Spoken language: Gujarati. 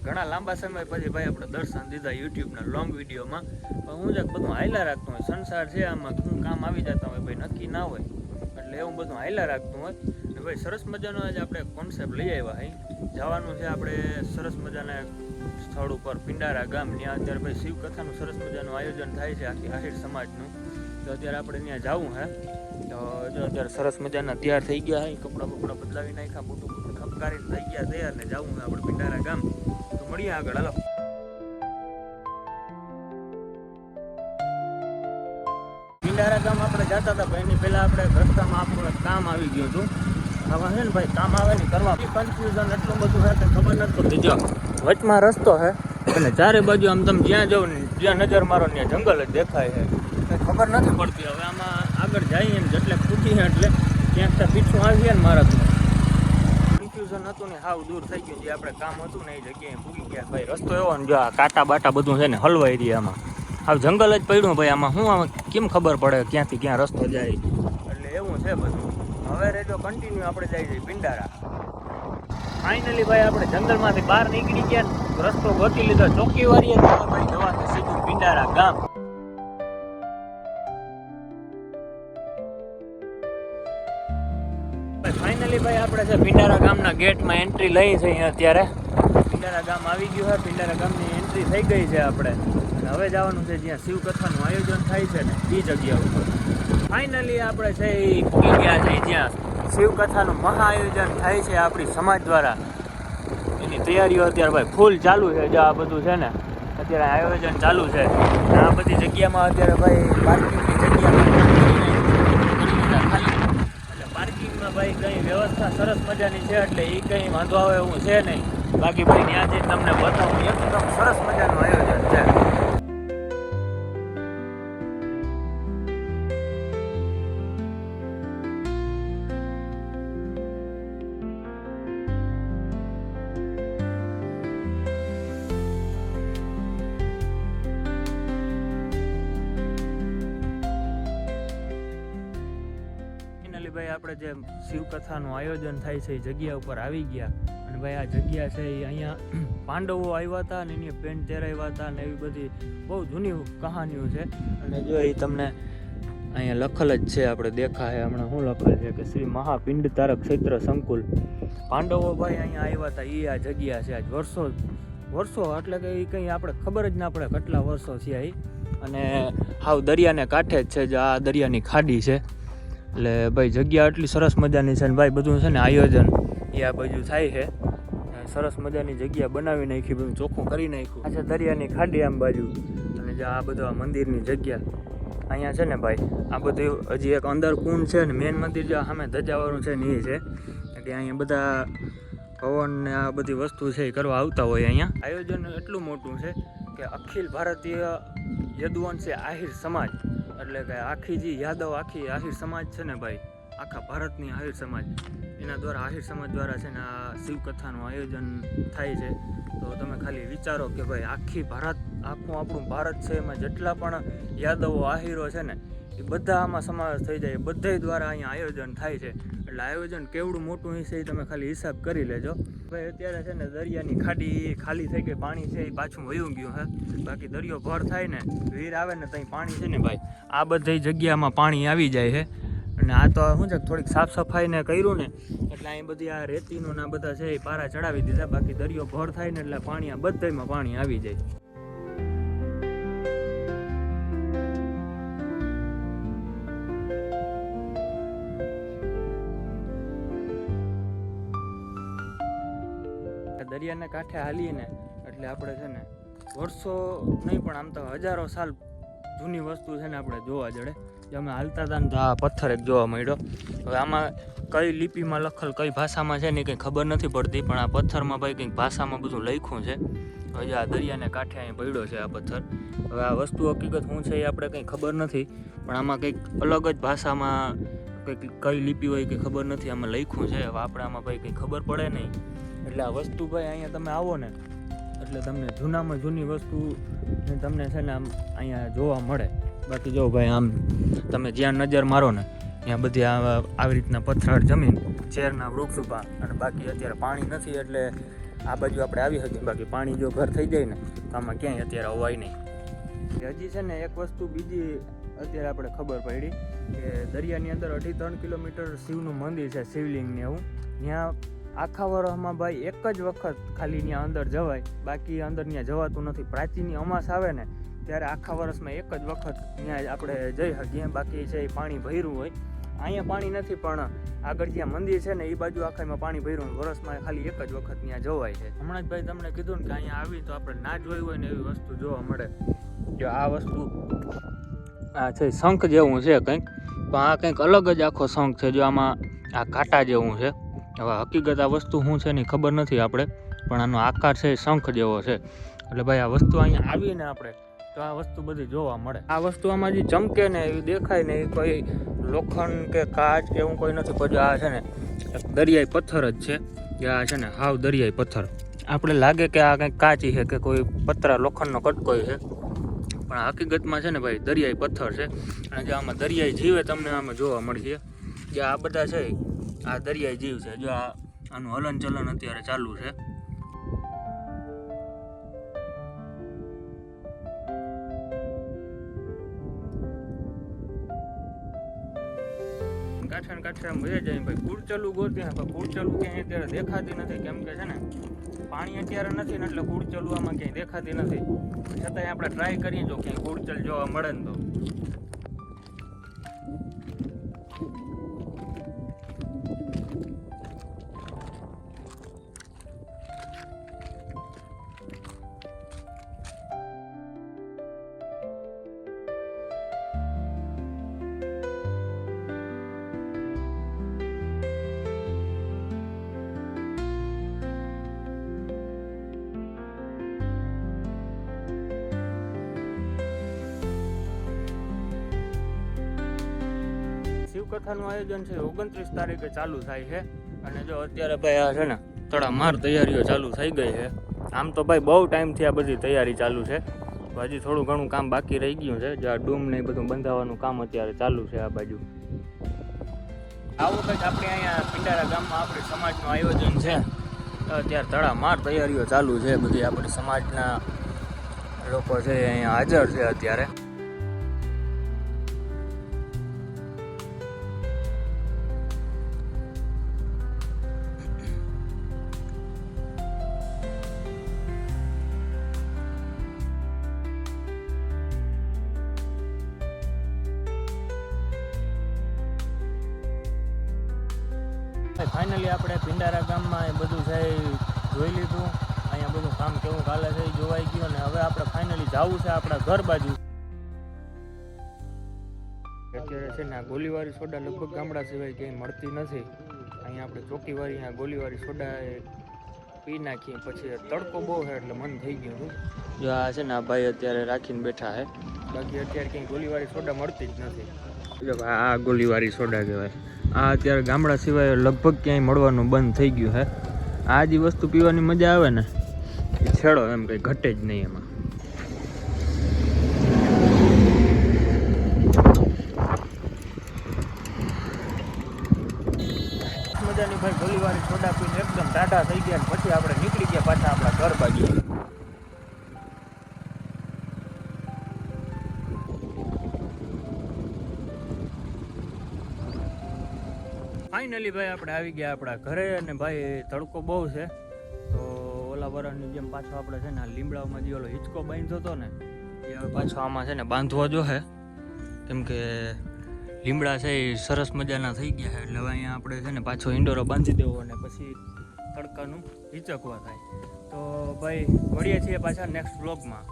ઘણા લાંબા સમય પછી ભાઈ આપણે દર્શન દીધા યુટ્યુબના લોંગ વિડીયોમાં. પણ હું જ બધું હાયલા રાખતું હોય, સંસાર છે આમાં શું કામ આવી જતા હોય ભાઈ નક્કી ના હોય, એટલે એવું બધું હાયલા રાખતું હોય. અને ભાઈ સરસ મજાનો આજે આપણે કોન્સેપ્ટ લઈ આવ્યા અહીં જવાનું છે આપણે સરસ મજાના સ્થળ ઉપર પિંડારા ગામ. ત્યાં અત્યારે ભાઈ શિવકથાનું સરસ મજાનું આયોજન થાય છે આખી આહિર સમાજનું. તો અત્યારે આપણે ત્યાં જવું હે. તો જો અત્યારે સરસ મજાના તૈયાર થઈ ગયા હે, કપડાં બદલાવી નાખ્યા, બૂટું ખપકારીને થઈ ગયા તૈયાર ને જવું હે આપણે પિંડારા ગામ. તો મળીએ આગળ, હાલો. પિંડારા ગામ આપણે જતા હતા ભાઈ, એની પહેલાં આપણે રસ્તામાં આપણું કામ આવી ગયું હતું. આમાં છે ને ભાઈ કામ આવે ને કરવા કન્ફ્યુઝન એટલું બધું છે કે ખબર નથી પડતી. જો વચમાં રસ્તો છે અને ચારે બાજુ આમ તમે જ્યાં જાઓ ને જ્યાં નજર મારો ત્યાં જંગલ જ દેખાય છે. કંઈ ખબર નથી પડતી. હવે આમાં આગળ જઈએ ને જેટલે ખૂટીએ એટલે ક્યાંક પીછું આવીએ ને મારા કન્ફ્યુઝન હતું ને હાવ દૂર થઈ ગયું. જે આપણે કામ હતું ને એ જગ્યાએ ભૂલી ગયા ભાઈ. રસ્તો એવો ને જો આ કાંટા બાટા બધું છે ને હલવાઈ રહી. આમાં હાવ જંગલ જ પડ્યું ભાઈ. આમાં શું આમાં કેમ ખબર પડે ક્યાંથી ક્યાં રસ્તો જાય, એટલે એવું છે બધું. હવે રેજો કન્ટિન્યુ આપણે જઈએ છીએ પિંડારા. ફાઇનલી ભાઈ આપણે જંગલમાંથી બહાર નીકળી ગયા, રસ્તો ગોતી લીધો ચોકી વાળીએ ભાઈ જવાનું સીધું પિંડારા ગામ. ફાઇનલી ભાઈ આપણે છે પિંડારા ગામના ગેટમાં એન્ટ્રી લઈ છે. અહીંયા અત્યારે પિંડારા ગામ આવી ગયું છે. પિંડારા ગામની એન્ટ્રી થઈ ગઈ છે આપણે. અને હવે જવાનું છે જ્યાં શિવકથાનું આયોજન થાય છે ને એ જગ્યા ઉપર. ફાઇનલી આપણે છે એ પહોંચી ગયા છે જ્યાં શિવકથાનું મહા આયોજન થાય છે આપણી સમાજ દ્વારા. એની તૈયારીઓ અત્યારે ભાઈ ફૂલ ચાલુ છે. જો આ બધું છે ને અત્યારે આયોજન ચાલુ છે. આ બધી જગ્યામાં અત્યારે ભાઈ પાર્કિંગની જગ્યામાં એટલે પાર્કિંગમાં ભાઈ કંઈ વ્યવસ્થા સરસ મજાની છે, એટલે એ કંઈ વાંધો આવે એવું છે નહીં. બાકી ભાઈ ત્યાં જઈને તમને બતાવું એકદમ સરસ મજાનું આયોજન છે. ભાઈ આપણે જે શિવકથાનું આયોજન થાય છે એ જગ્યા ઉપર આવી ગયા. અને ભાઈ આ જગ્યા છે એ અહીંયા પાંડવો આવ્યા હતા અને એની પેન્ટ ચેરાવ્યા હતા અને એવી બધી બહુ જૂની કહાનીઓ છે. અને જો એ તમને અહીંયા લખેલ જ છે, આપણે દેખાય હમણાં શું લખેલ છે કે શ્રી મહાપિંડ તારક ક્ષેત્ર સંકુલ. પાંડવો ભાઈ અહીંયા આવ્યા હતા એ આ જગ્યા છે. આજ વર્ષો એટલે કે એ કંઈ આપણે ખબર જ ના પડે કેટલા વર્ષો થયા એ. અને હાવ દરિયાને કાંઠે જ છે. જે આ દરિયાની ખાડી છે એટલે ભાઈ જગ્યા એટલી સરસ મજાની છે ને ભાઈ બધું છે ને આયોજન એ આ બાજુ થાય છે. સરસ મજાની જગ્યા બનાવી નાખી, બધું ચોખ્ખું કરી નાખ્યું. આ છે દરિયાની ખાડી આમ બાજુ. અને જે આ બધું આ મંદિરની જગ્યા અહીંયા છે ને ભાઈ, આ બધું હજી એક અંદર કુંડ છે ને મેન મંદિર જે સામે ધજાવાળું છે ને એ છે. એટલે અહીંયા બધા પવન ને આ બધી વસ્તુ છે એ કરવા આવતા હોય. અહીંયા આયોજન એટલું મોટું છે કે અખિલ ભારતીય યદુવંશી આહિર સમાજ, એટલે કે આખી જે યાદવ આખી આહિર સમાજ છે ને ભાઈ, આખા ભારતની આહિર સમાજ, એના દ્વારા આહિર સમાજ દ્વારા છે ને આ શિવકથાનું આયોજન થાય છે. તો તમે ખાલી વિચારો કે ભાઈ આખું આપણું ભારત છે, એમાં જેટલા પણ યાદવો આહિરો છે ને એ બધા આમાં સમાવેશ થઈ જાય. બધા દ્વારા અહીંયા આયોજન થાય છે. એટલે આયોજન કેવડું મોટું છે એ તમે ખાલી હિસાબ કરી લેજો. ભાઈ અત્યારે છે ને દરિયાની ખાડી ખાલી થઈ ગઈ, પાણી છે એ પાછું વયું ગયું છે. બાકી દરિયો ભર થાય ને વીર આવે ને ત્યાં પાણી છે ને ભાઈ આ બધી જગ્યામાં પાણી આવી જાય છે. અને આ તો શું છે થોડીક સાફ સફાઈ ને કર્યું ને એટલે અહીં બધી આ રેતીનું ને બધા છે એ પારા ચડાવી દીધા. બાકી દરિયો ભર થાય ને એટલે પાણી આ બધામાં પાણી આવી જાય. દરિયાના કાંઠે હાલીએ ને એટલે આપણે છે ને વર્ષો નહીં પણ આમ તો હજારો સાલ જૂની વસ્તુ છે ને આપણે જોવા જડે. જે અમે હાલતા હતા ને તો આ પથ્થર એક જોવા મળ્યો. હવે આમાં કઈ લિપિમાં લખેલ કઈ ભાષામાં છે ને કંઈ ખબર નથી પડતી, પણ આ પથ્થરમાં ભાઈ કંઈક ભાષામાં બધું લખ્યું છે. હવે આ દરિયાને કાંઠે અહીં પડ્યો છે આ પથ્થર. હવે આ વસ્તુ હકીકત શું છે એ આપણે કંઈ ખબર નથી, પણ આમાં કંઈક અલગ જ ભાષામાં કંઈક કઈ લિપિ હોય કંઈ ખબર નથી, આમાં લખ્યું છે. હવે આપણે આમાં ભાઈ કંઈ ખબર પડે નહીં. એટલે આ વસ્તુ ભાઈ અહીંયા તમે આવો ને એટલે તમને જૂનામાં જૂની વસ્તુ તમને છે ને આમ અહીંયા જોવા મળે. બાકી જો ભાઈ આમ તમે જ્યાં નજર મારો ને ત્યાં બધી આવી રીતના પથરાળ જમીન, ચેરના વૃક્ષ ઊભા, અને બાકી અત્યારે પાણી નથી એટલે આ બાજુ આપણે આવી શકીએ, બાકી પાણી જો ઘર થઈ જાય ને તો આમાં ક્યાંય અત્યારે અવાય નહીં. હજી છે ને એક વસ્તુ બીજી અત્યારે આપણે ખબર પડી કે દરિયાની અંદર 2.5-3 કિલોમીટર શિવનું મંદિર છે, શિવલિંગને એવું. ત્યાં આખા વર્ષમાં ભાઈ એક જ વખત ખાલી ત્યાં અંદર જવાય, બાકી અંદર ત્યાં જવાતું નથી. પ્રાચીની અમાસ આવે ને ત્યારે આખા વર્ષમાં એક જ વખત ત્યાં આપણે જઈ શકીએ, બાકી છે એ પાણી ભર્યું હોય. અહીંયા પાણી નથી, પણ આગળ જ્યાં મંદિર છે ને એ બાજુ આખામાં પાણી ભર્યું હોય. વર્ષમાં ખાલી એક જ વખત ત્યાં જવાય છે. હમણાં જ ભાઈ તમને કીધું ને કે અહીંયા આવી તો આપણે ના જોઈ હોય ને એવી વસ્તુ જોવા મળે. જો આ વસ્તુ આ છે શંખ જેવું છે કંઈક, પણ આ કંઈક અલગ જ આખો શંખ છે. જો આમાં આ કાંટા જેવું છે. હવે હકીકત આ વસ્તુ શું છે ને ખબર નથી આપણે, પણ આનો આકાર છે શંખ જેવો છે. એટલે ભાઈ આ વસ્તુ અહીંયા આવીને આપણે તો આ વસ્તુ બધી જોવા મળે. આ વસ્તુ આમાં જે ચમકે ને એવી દેખાય ને એ કોઈ લોખંડ કે કાચ કે એવું કોઈ નથી, પણ આ છે ને એક દરિયાઈ પથ્થર જ છે. જે આ છે ને હાવ દરિયાઈ પથ્થર. આપણે લાગે કે આ કંઈક કાચી છે કે કોઈ પતરા લોખંડનો કટકોય છે, પણ હકીકતમાં છે ને ભાઈ દરિયાઈ પથ્થર છે. અને જે આમાં દરિયાઈ જીવે તમને આમાં જોવા મળશે. જે આ બધા છે આ દરિયાઈ જીવ છે. જો આનું હલન ચલન અત્યારે ચાલુ છે. કાંઠે મજા જાય ભાઈ. કુડચલું ગોતી પણ કુડચલું ક્યાંય અત્યારે દેખાતી નથી, કેમ કે છે ને પાણી અત્યારે નથી ને એટલે કુડચલું આમાં ક્યાંય દેખાતી નથી. છતાંય આપણે ટ્રાય કરીએ જો ક્યાંય કુડચલ જોવા મળે ને તો. શિવકથાનું આયોજન છે 29 તારીખે ચાલુ થાય છે. અને જો અત્યારે ભાઈ આ છે ને તડામાર તૈયારીઓ ચાલુ થઈ ગઈ છે. આમ તો ભાઈ બહુ ટાઈમથી આ બધી તૈયારી ચાલુ છે, હજી થોડું ઘણું કામ બાકી રહી ગયું છે. જો આ ડૂમ ને બધું બંધાવવાનું કામ અત્યારે ચાલુ છે આ બાજુ. આવું કંઈક આપણે અહીંયા પિંડારા ગામમાં આપણી સમાજનું આયોજન છે. અત્યારે તડામાર તૈયારીઓ ચાલુ છે. બધી આપણી સમાજના લોકો છે અહીંયા હાજર છે અત્યારે. ફાઇનલી આપણે પિંડારા ગામમાં એ બધું છે જોઈ લીધું. અહીંયા બધું કામ કેવું ચાલે છે એ જોવાઈ ગયું. અને હવે આપણે ફાઇનલી જવું છે આપણા ઘર બાજુ. અત્યારે છે ને આ ગોલીવાળી સોડા લગભગ ગામડા સિવાય ક્યાંય મળતી નથી. અહીંયા આપણે ચોકીવાળી આ ગોલીવાળી સોડા પી નાખીએ પછી તડકો બહુ છે એટલે મન થઈ ગયું. જો આ છે ને આ ભાઈ અત્યારે રાખીને બેઠા છે, બાકી અત્યારે ક્યાંય ગોલીવાળી સોડા મળતી જ નથી. જો આ ગોલીવાળી સોડા કહેવાય. આ અત્યારે ગામડા સિવાય લગભગ ક્યાંય મળવાનું બંધ થઈ ગયું છે. આ જે વસ્તુ પીવાની મજા આવે ને એ છેડો એમ કંઈ ઘટે જ નહીં એમાં. મજાની ભાઈ ગોલીવાળી સોડા પીને એકદમ ટાઢા થઈ ગયા. પછી આપણે નીકળી ગયા પાછા આપણા ઘર બાજુ. ફાઇનલી ભાઈ આપણે આવી ગયા આપણા ઘરે. અને ભાઈ તડકો બહુ છે તો ઓલા વરણની જેમ પાછો આપણે છે ને લીમડામાં જે ઓલો હિંચકો બાંધ્યો હતો ને એ હવે પાછો આમાં છે ને બાંધવો જોઈએ, કેમ કે લીમડા છે એ સરસ મજાના થઈ ગયા છે. એટલે હવે અહીંયા આપણે છે ને પાછો ઈંડોરો બાંધી દેવો અને પછી તડકાનું હિંચકવા થાય. તો ભાઈ મળીએ છીએ પાછા નેક્સ્ટ વ્લોગમાં.